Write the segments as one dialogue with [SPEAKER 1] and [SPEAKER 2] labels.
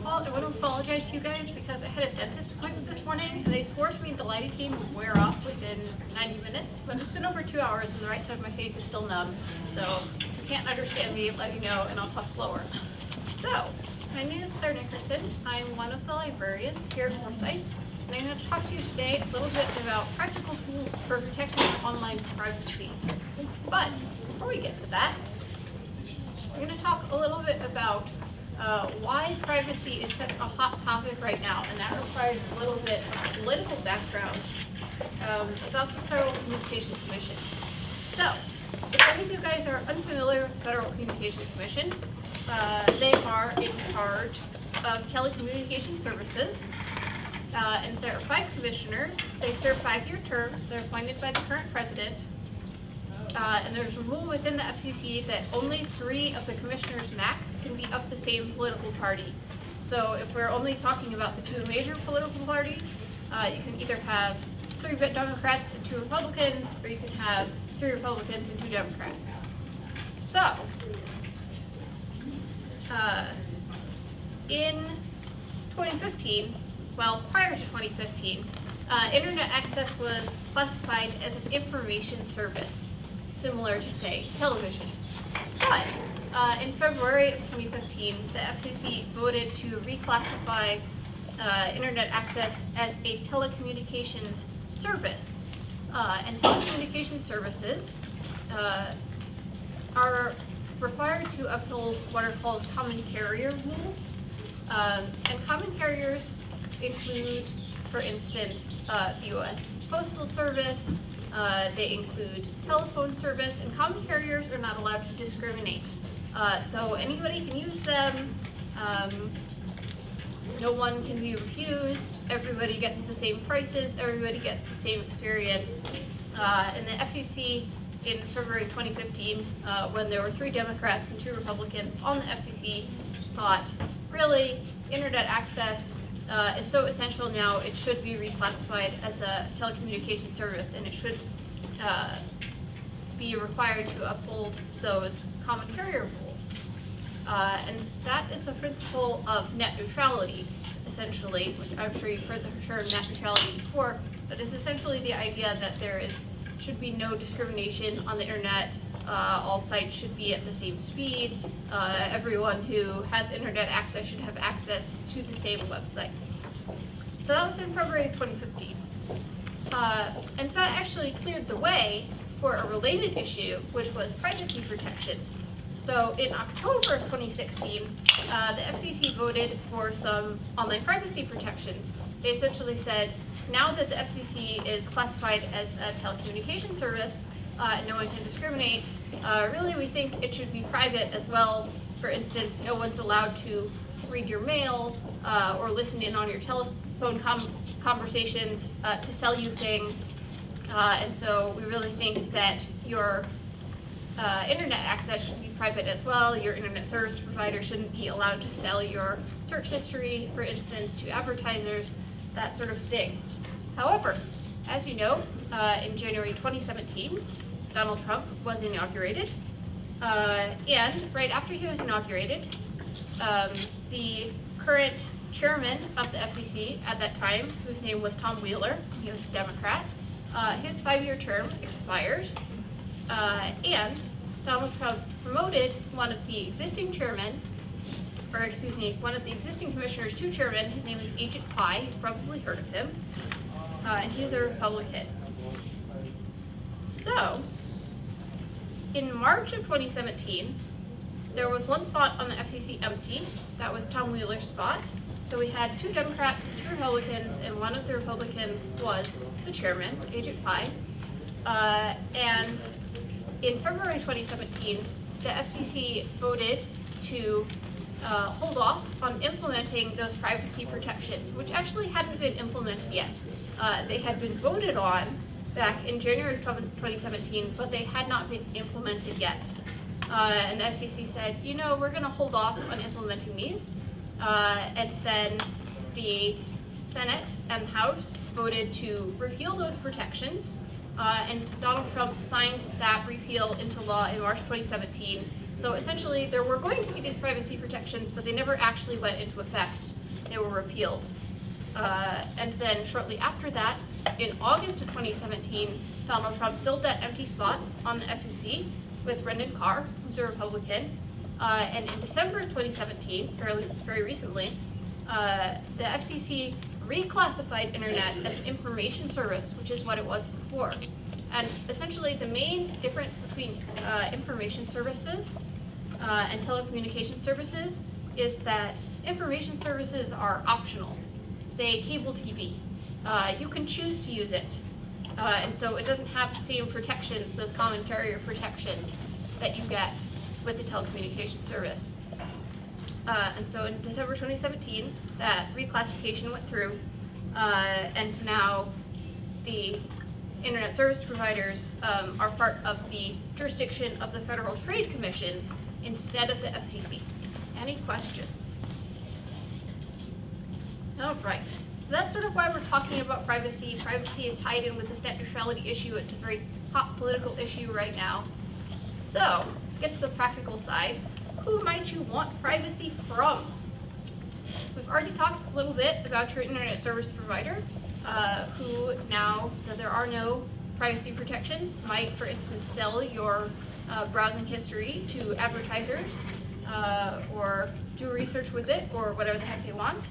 [SPEAKER 1] of all, I want to apologize to you guys because I had a dentist appointment this morning and they swore to me the lidocaine would wear off within 90 minutes, but it's been over 2 hours and the right side of my face is still numb. So if you can't understand me, let me know and I'll talk slower. So, my name is Nickerson. I'm one of the librarians here at Foresight, and I'm going to talk to you today a little bit about practical tools for protecting online privacy. But before we get to that, we're going to talk a little bit about why privacy is such a hot topic right now, and that requires a little bit of political background about the Federal Communications Commission. So, if any of you guys are unfamiliar with the Federal Communications Commission, they are in charge of telecommunications services, and there are 5 commissioners. They serve 5-year terms. They're appointed by the current president. And there's a rule within the FCC that only 3 of the commissioners max can be of the same political party. So if we're only talking about the 2 major political parties, you can either have 3 Democrats and 2 Republicans, or you can have 3 Republicans and 2 Democrats. So, in 2015, well, prior to 2015, internet access was classified as an information service, similar to, say, television. But in February of 2015, the FCC voted to reclassify internet access as a telecommunications service. And telecommunications services are required to uphold what are called common carrier rules. And common carriers include, for instance, the U.S. Postal Service. They include telephone service, and common carriers are not allowed to discriminate. So anybody can use them. No one can be refused. Everybody gets the same prices. Everybody gets the same experience. And the FCC in February 2015, when there were 3 Democrats and 2 Republicans on the FCC, thought, really, internet access is so essential now, it should be reclassified as a telecommunications service, and it should be required to uphold those common carrier rules. And that is the principle of net neutrality, essentially, which I'm sure you've heard the term net neutrality before, but it's essentially the idea that there should be no discrimination on the internet. All sites should be at the same speed. Everyone who has internet access should have access to the same websites. So that was in February 2015. And that actually cleared the way for a related issue, which was privacy protections. So in October of 2016, the FCC voted for some online privacy protections. They essentially said, now that the FCC is classified as a telecommunications service, and no one can discriminate, really we think it should be private as well. For instance, no one's allowed to read your mail or listen in on your telephone conversations to sell you things. And so we really think that your internet access should be private as well. Your internet service provider shouldn't be allowed to sell your search history, for instance, to advertisers, that sort of thing. However, as you know, in January 2017, Donald Trump was inaugurated, and right after he was inaugurated, the current chairman of the FCC at that time, whose name was Tom Wheeler, he was a Democrat, his 5-year term expired, and Donald Trump promoted one of the existing commissioners to chairman. His name is Agent Pye. You've probably heard of him, and he's a Republican. So, in March of 2017, there was one spot on the FCC empty. That was Tom Wheeler's spot. So we had 2 Democrats and 2 Republicans, and one of the Republicans was the chairman, Agent Pye. And in February 2017, the FCC voted to hold off on implementing those privacy protections, which actually hadn't been implemented yet. They had been voted on back in January of 2017, but they had not been implemented yet. And the FCC said, you know, we're going to hold off on implementing these. And then the Senate and House voted to repeal those protections, and Donald Trump signed that repeal into law in March 2017, So essentially, there were going to be these privacy protections, but they never actually went into effect. They were repealed. And then shortly after that, in August of 2017, Donald Trump filled that empty spot on the FCC with Brendan Carr, who's a Republican. And in December of 2017, very recently, the FCC reclassified internet as an information service, which is what it was before. And essentially, the main difference between information services and telecommunication services is that information services are optional. Say cable TV, you can choose to use it, and so it doesn't have the same protections, those common carrier protections that you get with the telecommunication service. And so in December 2017, that reclassification went through, and now the internet service providers are part of the jurisdiction of the Federal Trade Commission instead of the FCC. Any questions? All right, so that's sort of why we're talking about privacy. Privacy is tied in with this net neutrality issue. It's a very hot political issue right now. So let's get to the practical side. Who might you want privacy from? We've already talked a little bit about your internet service provider, who now that there are no privacy protections, might, for instance, sell your browsing history to advertisers or do research with it or whatever the heck they want.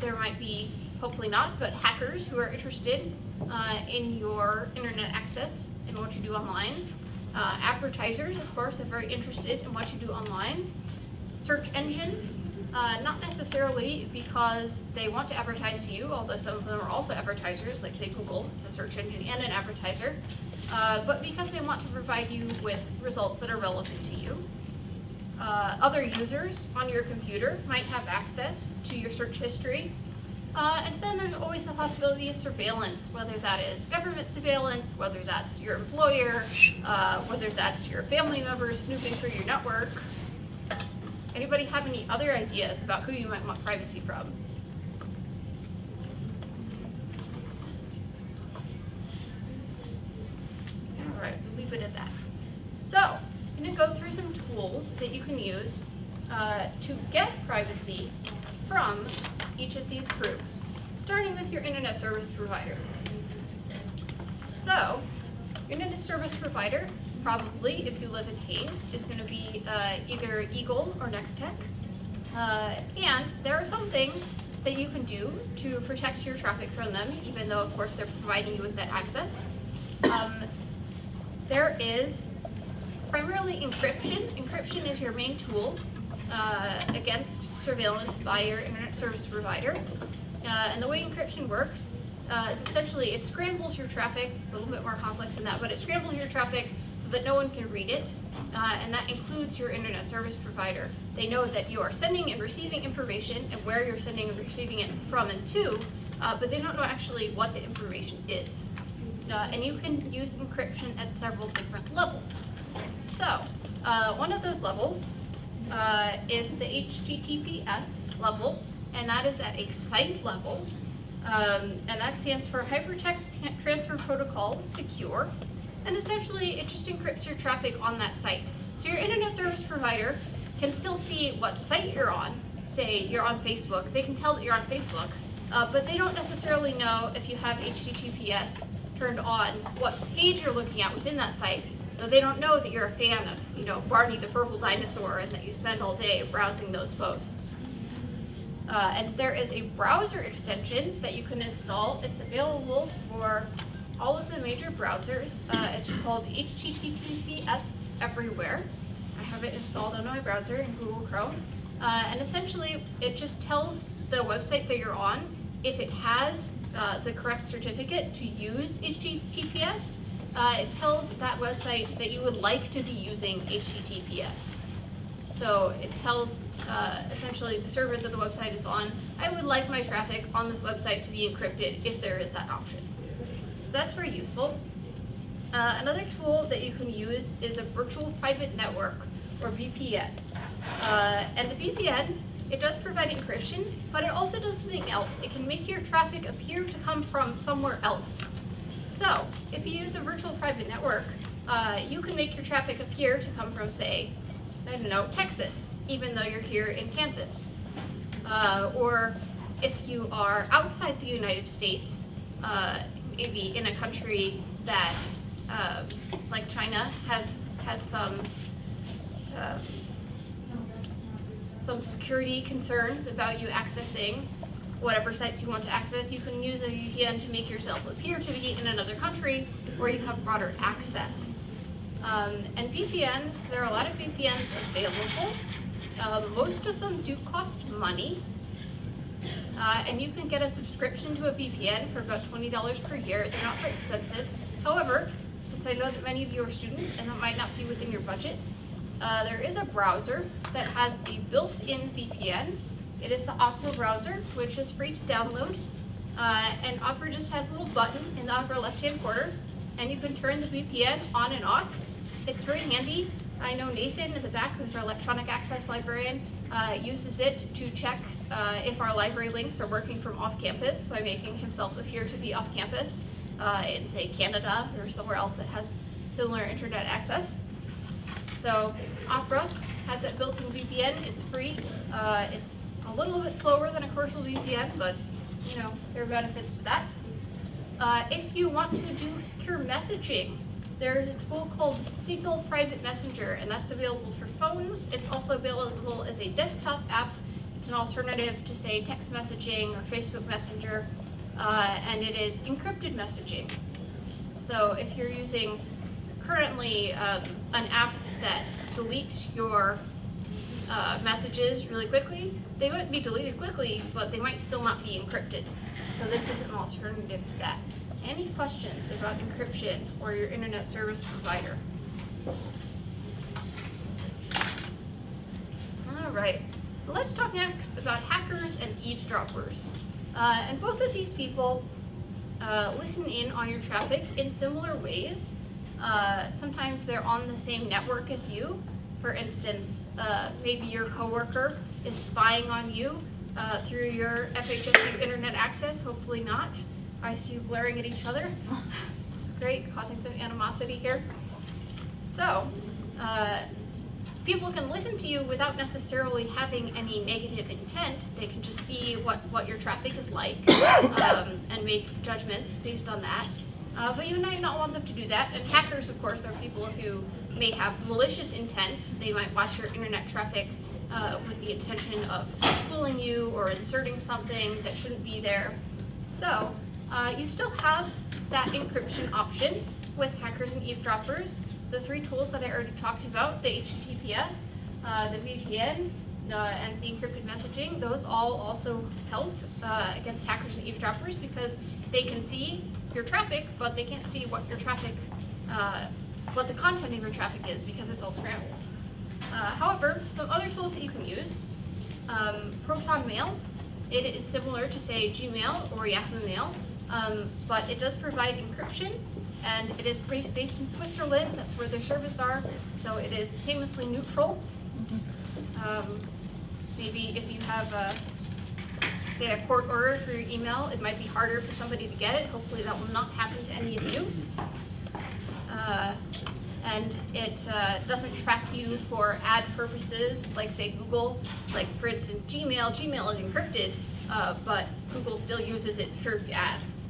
[SPEAKER 1] There might be, hopefully not, but hackers who are interested in your internet access and what you do online. Advertisers, of course, are very interested in what you do online. Search engines, not necessarily because they want to advertise to you, although some of them are also advertisers, like say Google, it's a search engine and an advertiser, but because they want to provide you with results that are relevant to you. Other users on your computer might have access to your search history. And then there's always the possibility of surveillance, whether that is government surveillance, whether that's your employer, whether that's your family members snooping through your network. Anybody have any other ideas about who you might want privacy from? All right, we'll leave it at that. So, I'm going to go through some tools that you can use to get privacy from each of these groups, starting with your internet service provider. So, your internet service provider, probably if you live in Hayes, is going to be either Eagle or Nextech. And there are some things that you can do to protect your traffic from them, even though, of course, they're providing you with that access. There is primarily encryption. Encryption is your main tool against surveillance by your internet service provider. And the way encryption works is essentially it scrambles your traffic. It's a little bit more complex than that, but it scrambles your traffic so that no one can read it. And that includes your internet service provider. They know that you are sending and receiving information and where you're sending and receiving it from and to, but they don't know actually what the information is. And you can use encryption at several different levels. So, one of those levels is the HTTPS level, and that is at a site level, and that stands for Hypertext Transfer Protocol Secure, and essentially it just encrypts your traffic on that site. So your internet service provider can still see what site you're on. Say you're on Facebook, they can tell that you're on Facebook, but they don't necessarily know if you have HTTPS turned on, what page you're looking at within that site. So they don't know that you're a fan of, Barney the Purple Dinosaur and that you spend all day browsing those posts. And there is a browser extension that you can install. It's available for all of the major browsers. It's called HTTPS Everywhere. I have it installed on my browser in Google Chrome. And essentially, it just tells the website that you're on if it has the correct certificate to use HTTPS. It tells that website that you would like to be using HTTPS. So it tells essentially the server that the website is on, I would like my traffic on this website to be encrypted if there is that option. So that's very useful. Another tool that you can use is a virtual private network, or VPN. And the VPN, it does provide encryption, but it also does something else. It can make your traffic appear to come from somewhere else. So, if you use a virtual private network, you can make your traffic appear to come from, say, I don't know, Texas, even though you're here in Kansas. Or if you are outside the United States, maybe in a country that, like China, has some security concerns about you accessing whatever sites you want to access, you can use a VPN to make yourself appear to be in another country where you have broader access. And VPNs, there are a lot of VPNs available. Most of them do cost money. And you can get a subscription to a VPN for about $20 per year. They're not very expensive. However, since I know that many of you are students and that might not be within your budget, there is a browser that has a built-in VPN. It is the Opera browser, which is free to download. And Opera just has a little button in the upper left-hand corner, and you can turn the VPN on and off. It's very handy. I know Nathan in the back, who's our electronic access librarian, uses it to check if our library links are working from off-campus by making himself appear to be off-campus in, say, Canada or somewhere else that has similar internet access. So Opera has that built-in VPN. It's free. It's a little bit slower than a commercial VPN, but you know, there are benefits to that. If you want to do secure messaging, there's a tool called Signal Private Messenger, and that's available for phones. It's also available as a desktop app. It's an alternative to, say, text messaging or Facebook Messenger, and it is encrypted messaging. So if you're using currently an app that deletes your messages really quickly, they might be deleted quickly, but they might still not be encrypted. So this is an alternative to that. Any questions about encryption or your internet service provider? All right, so let's talk next about hackers and eavesdroppers. And both of these people listen in on your traffic in similar ways. Sometimes they're on the same network as you. For instance, maybe your coworker is spying on you through your FHSU internet access, hopefully not. I see you glaring at each other. It's great, causing some animosity here. So, people can listen to you without necessarily having any negative intent. They can just see what your traffic is like and make judgments based on that. But you might not want them to do that. And hackers, of course, are people who may have malicious intent. They might watch your internet traffic with the intention of fooling you or inserting something that shouldn't be there. So, you still have that encryption option with hackers and eavesdroppers. The three tools that I already talked about, the HTTPS, the VPN, and the encrypted messaging, those all also help against hackers and eavesdroppers because they can see your traffic, but they can't see what your traffic, what the content of your traffic is because it's all scrambled. However, some other tools that you can use, Proton Mail, it is similar to, say, Gmail or Yahoo Mail, but it does provide encryption, and it is based in Switzerland. That's where their servers are, so it is famously neutral. Maybe if you have, say, a court order for your email, it might be harder for somebody to get it. Hopefully that will not happen to any of you. And it doesn't track you for ad purposes, like, say, Google. Like, for instance, Gmail is encrypted, but Google still uses it to serve ads.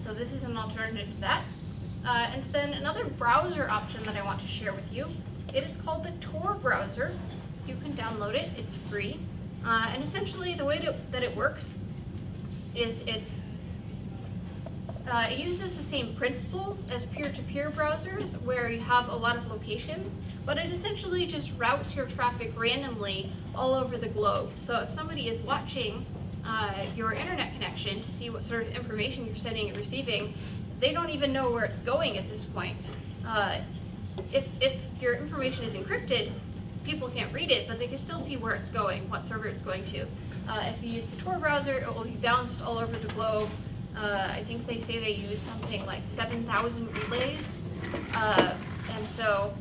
[SPEAKER 1] So this is an alternative to that. And then another browser option that I want to share with you, it is called the Tor browser. You can download it, it's free. And essentially the way that it works is it uses the same principles as peer-to-peer browsers where you have a lot of locations, but it essentially just routes your traffic randomly all over the globe. So if somebody is watching your internet connection to see what sort of information you're sending and receiving, they don't even know where it's going at this point. If your information is encrypted, people can't read it, but they can still see where it's going, what server it's going to. If you use the Tor browser, it will be bounced all over the globe. I think they say they use something like 7,000 relays. And so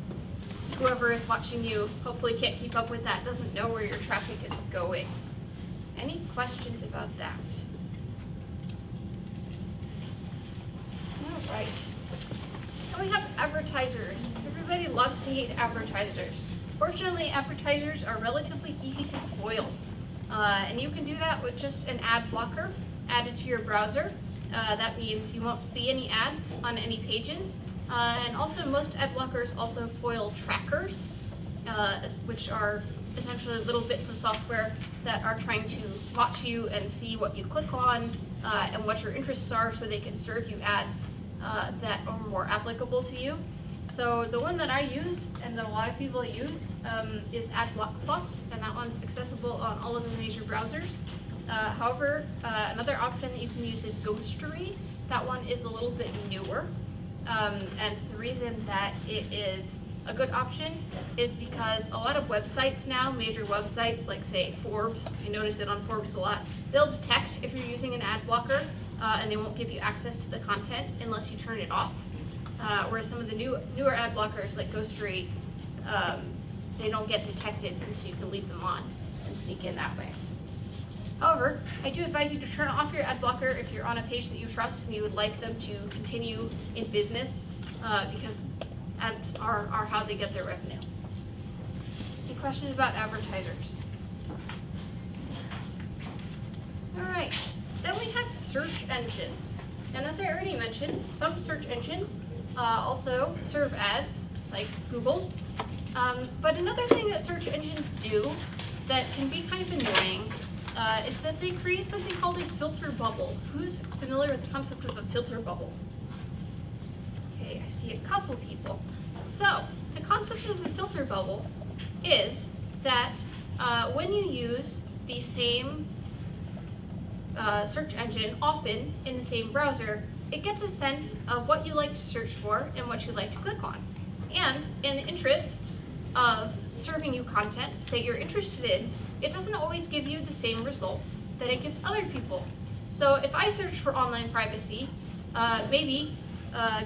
[SPEAKER 1] whoever is watching you hopefully can't keep up with that, doesn't know where your traffic is going. Any questions about that? All right. And we have advertisers. Everybody loves to hate advertisers. Fortunately, advertisers are relatively easy to foil. And you can do that with just an ad blocker added to your browser. That means you won't see any ads on any pages. And also most ad blockers also foil trackers, which are essentially little bits of software that are trying to watch you and see what you click on and what your interests are so they can serve you ads that are more applicable to you. So the one that I use and that a lot of people use is AdBlock Plus, and that one's accessible on all of the major browsers. However, another option that you can use is Ghostery. That one is a little bit newer, and the reason that it is a good option is because a lot of websites now, major websites like say Forbes, you notice it on Forbes a lot, they'll detect if you're using an ad blocker and they won't give you access to the content unless you turn it off. Whereas some of the newer ad blockers like Ghostery, they don't get detected, and so you can leave them on and sneak in that way. However, I do advise you to turn off your ad blocker if you're on a page that you trust and you would like them to continue in business, because ads are how they get their revenue. Any questions about advertisers? All right, then we have search engines. And as I already mentioned, some search engines also serve ads, like Google. But another thing that search engines do that can be kind of annoying is that they create something called a filter bubble. Who's familiar with the concept of a filter bubble? Okay, I see a couple people. So, the concept of a filter bubble is that when you use the same search engine often in the same browser, it gets a sense of what you like to search for and what you like to click on. And in the interests of serving you content that you're interested in, it doesn't always give you the same results that it gives other people. So if I search for online privacy, maybe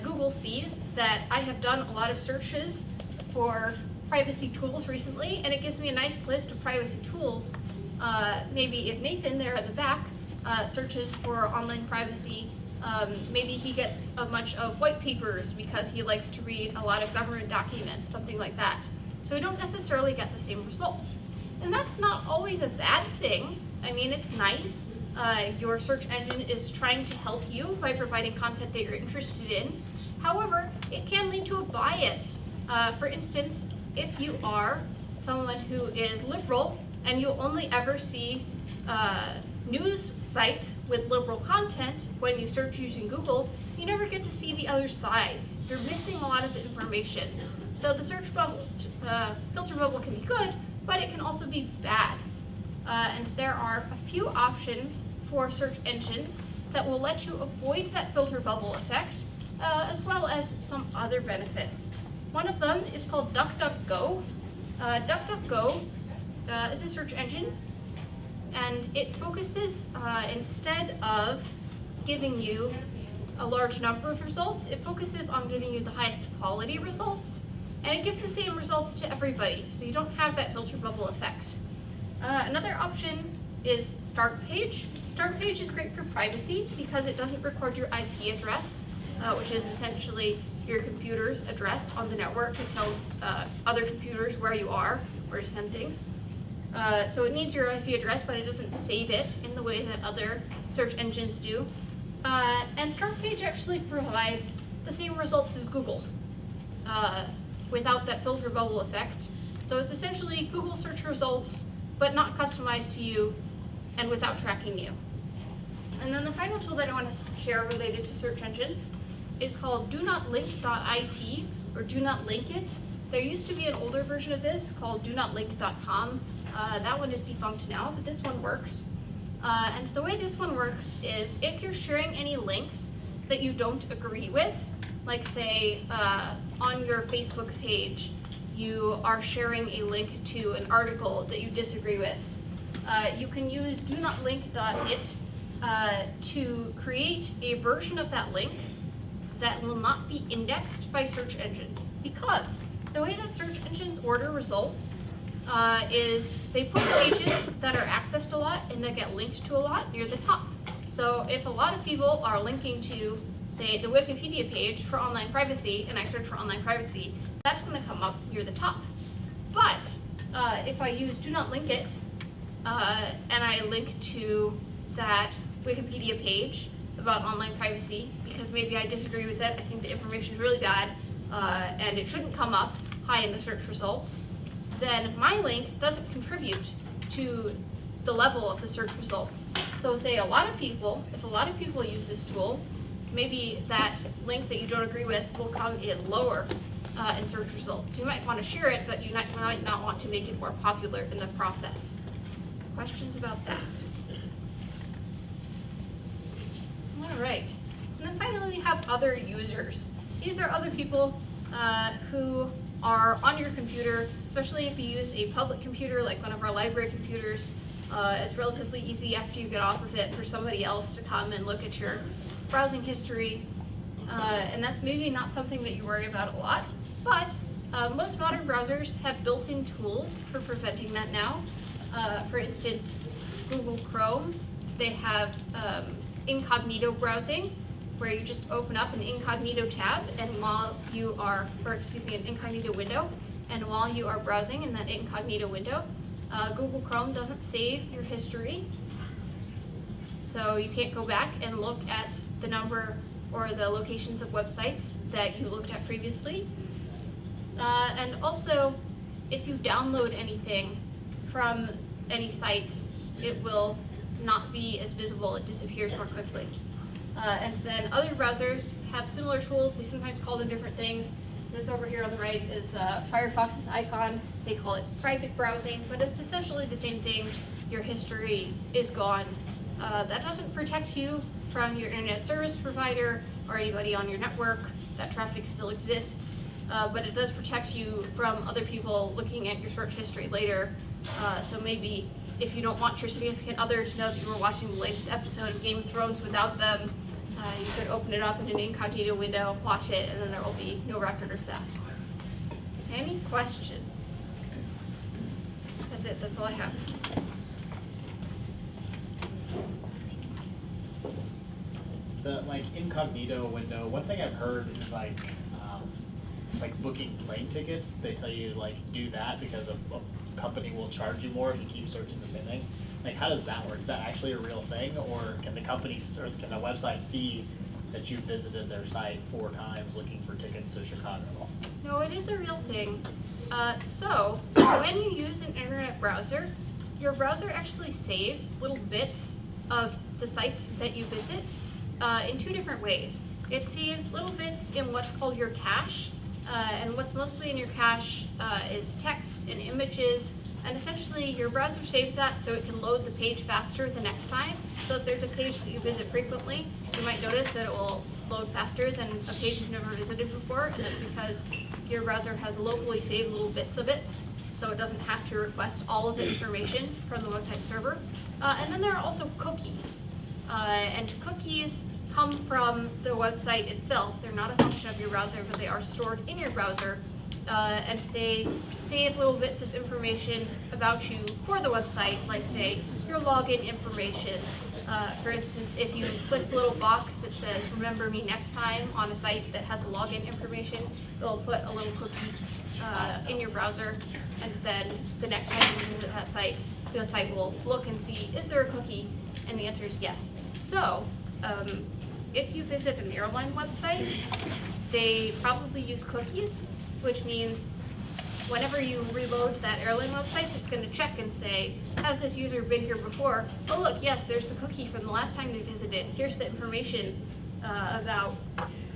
[SPEAKER 1] Google sees that I have done a lot of searches for privacy tools recently, and it gives me a nice list of privacy tools. Maybe if Nathan there at the back searches for online privacy, maybe he gets a bunch of white papers because he likes to read a lot of government documents, something like that. So we don't necessarily get the same results. And that's not always a bad thing. I mean, it's nice. Your search engine is trying to help you by providing content that you're interested in. However, it can lead to a bias. For instance, if you are someone who is liberal and you only ever see news sites with liberal content when you search using Google, you never get to see the other side. You're missing a lot of the information. So the search bubble, filter bubble can be good, but it can also be bad. And there are a few options for search engines that will let you avoid that filter bubble effect, as well as some other benefits. One of them is called DuckDuckGo. DuckDuckGo is a search engine, and it focuses, instead of giving you a large number of results, it focuses on giving you the highest quality results, and it gives the same results to everybody, so you don't have that filter bubble effect. Another option is Start Page. Start Page is great for privacy because it doesn't record your IP address, which is essentially your computer's address on the network. It tells other computers where you are, where to send things. So it needs your IP address, but it doesn't save it in the way that other search engines do. And Start Page actually provides the same results as Google without that filter bubble effect. So it's essentially Google search results, but not customized to you and without tracking you. And then the final tool that I want to share related to search engines is called DoNotLink.it or Do Not Link It. There used to be an older version of this called DoNotLink.com. That one is defunct now, but this one works. And the way this one works is if you're sharing any links that you don't agree with, like say on your Facebook page, you are sharing a link to an article that you disagree with, you can use DoNotLink.it to create a version of that link that will not be indexed by search engines. Because the way that search engines order results is they put pages that are accessed a lot and that get linked to a lot near the top. So if a lot of people are linking to say, the Wikipedia page for online privacy, and I search for online privacy, that's going to come up near the top. But if I use do not link it, and I link to that Wikipedia page about online privacy, because maybe I disagree with it, I think the information is really bad, and it shouldn't come up high in the search results, then my link doesn't contribute to the level of the search results. So say if a lot of people use this tool, maybe that link that you don't agree with will come in lower in search results. You might want to share it, but you might not want to make it more popular in the process. Questions about that? All right. And then finally we have other users. These are other people who are on your computer, especially if you use a public computer like one of our library computers. It's relatively easy after you get off of it for somebody else to come and look at your browsing history. And that's maybe not something that you worry about a lot, but most modern browsers have built-in tools for preventing that now. For instance, Google Chrome, they have incognito browsing, where you just open up an incognito tab, and an incognito window, and while you are browsing in that incognito window, Google Chrome doesn't save your history, so you can't go back and look at the number or the locations of websites that you looked at previously. And also, if you download anything from any sites, it will not be as visible, it disappears more quickly. And then other browsers have similar tools, they sometimes call them different things. This over here on the right is Firefox's icon. They call it private browsing, but it's essentially the same thing. Your history is gone. That doesn't protect you from your internet service provider or anybody on your network. That traffic still exists, but it does protect you from other people looking at your search history later. So maybe if you don't want your significant other to know that you were watching the latest episode of Game of Thrones without them, you could open it up in an incognito window, watch it, and then there will be no record of that. Any questions? That's it, that's all I have.
[SPEAKER 2] The incognito window, one thing I've heard is like booking plane tickets. They tell you do that because a company will charge you more if you keep searching the same thing. How does that work? Is that actually a real thing, or can the company or can the website see that you visited their site 4 times looking for tickets to Chicago?
[SPEAKER 1] No, it is a real thing. So when you use an internet browser, your browser actually saves little bits of the sites that you visit in 2 different ways. It saves little bits in what's called your cache, and what's mostly in your cache is text and images. And essentially, your browser saves that so it can load the page faster the next time. So if there's a page that you visit frequently, you might notice that it will load faster than a page you've never visited before, and that's because your browser has locally saved little bits of it, so it doesn't have to request all of the information from the website server. And then there are also cookies. And cookies come from the website itself. They're not a function of your browser, but they are stored in your browser. And they save little bits of information about you for the website, like say your login information. For instance, if you click the little box that says remember me next time on a site that has the login information, it'll put a little cookie in your browser, and then the next time you visit that site, the site will look and see, is there a cookie? And the answer is yes. So if you visit an airline website, they probably use cookies, which means whenever you reload that airline website, it's going to check and say, has this user been here before? Oh look, yes, there's the cookie from the last time they visited. Here's the information about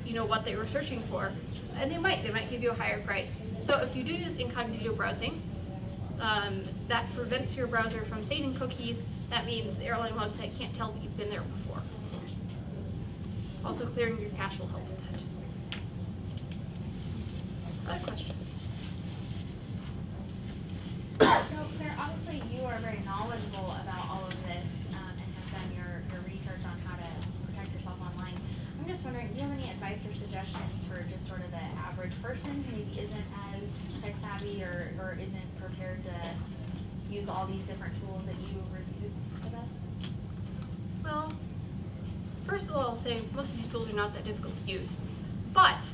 [SPEAKER 1] what they were searching for. And they might give you a higher price. So if you do use incognito browsing, that prevents your browser from saving cookies. That means the airline website can't tell that you've been there before. Also, clearing your cache will help with that. Other questions?
[SPEAKER 3] So Claire, obviously you are very knowledgeable about all of this and have done your research on how to protect yourself online. I'm just wondering, do you have any advice or suggestions for just sort of the average person who maybe isn't as tech savvy or isn't prepared to use all these different tools that you reviewed with us?
[SPEAKER 1] Well, first of all, I'll say most of these tools are not that difficult to use. But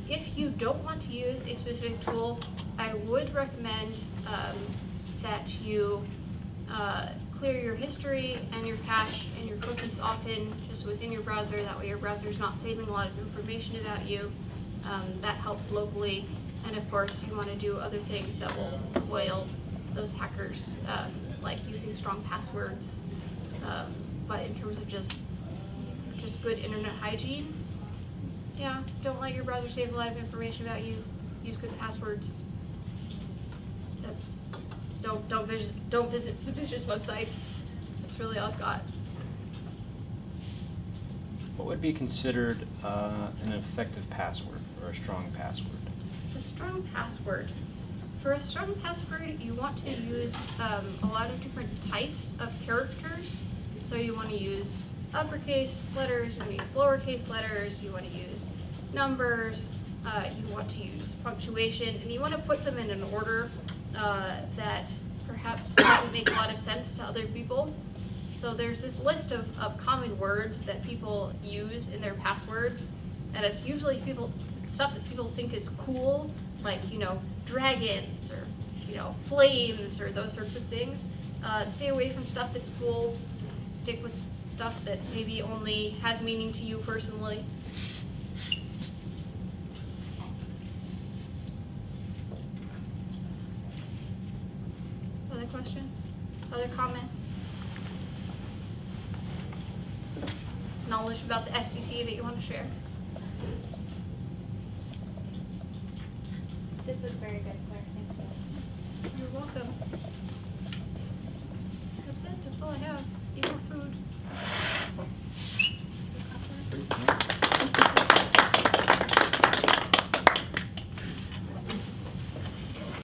[SPEAKER 1] if you don't want to use a specific tool, I would recommend that you clear your history and your cache and your cookies often just within your browser. That way your browser is not saving a lot of information about you. That helps locally. And of course, you want to do other things that will foil those hackers, like using strong passwords. But in terms of just good internet hygiene, yeah, don't let your browser save a lot of information about you. Use good passwords. That's don't visit suspicious websites. That's really all I've got.
[SPEAKER 4] What would be considered an effective password or a strong password?
[SPEAKER 1] A strong password. For a strong password, you want to use a lot of different types of characters. So you want to use uppercase letters, you want to use lowercase letters, you want to use numbers, you want to use punctuation, and you want to put them in an order that perhaps doesn't make a lot of sense to other people. So there's this list of common words that people use in their passwords, and it's usually stuff that people think is cool, like, dragons or, flames or those sorts of things. Stay away from stuff that's cool. Stick with stuff that maybe only has meaning to you personally. Other questions? Other comments? Knowledge about the FCC that you want to share?
[SPEAKER 3] This was very good, Claire, thank you.
[SPEAKER 1] You're welcome. That's it. That's all I have. Eat more food.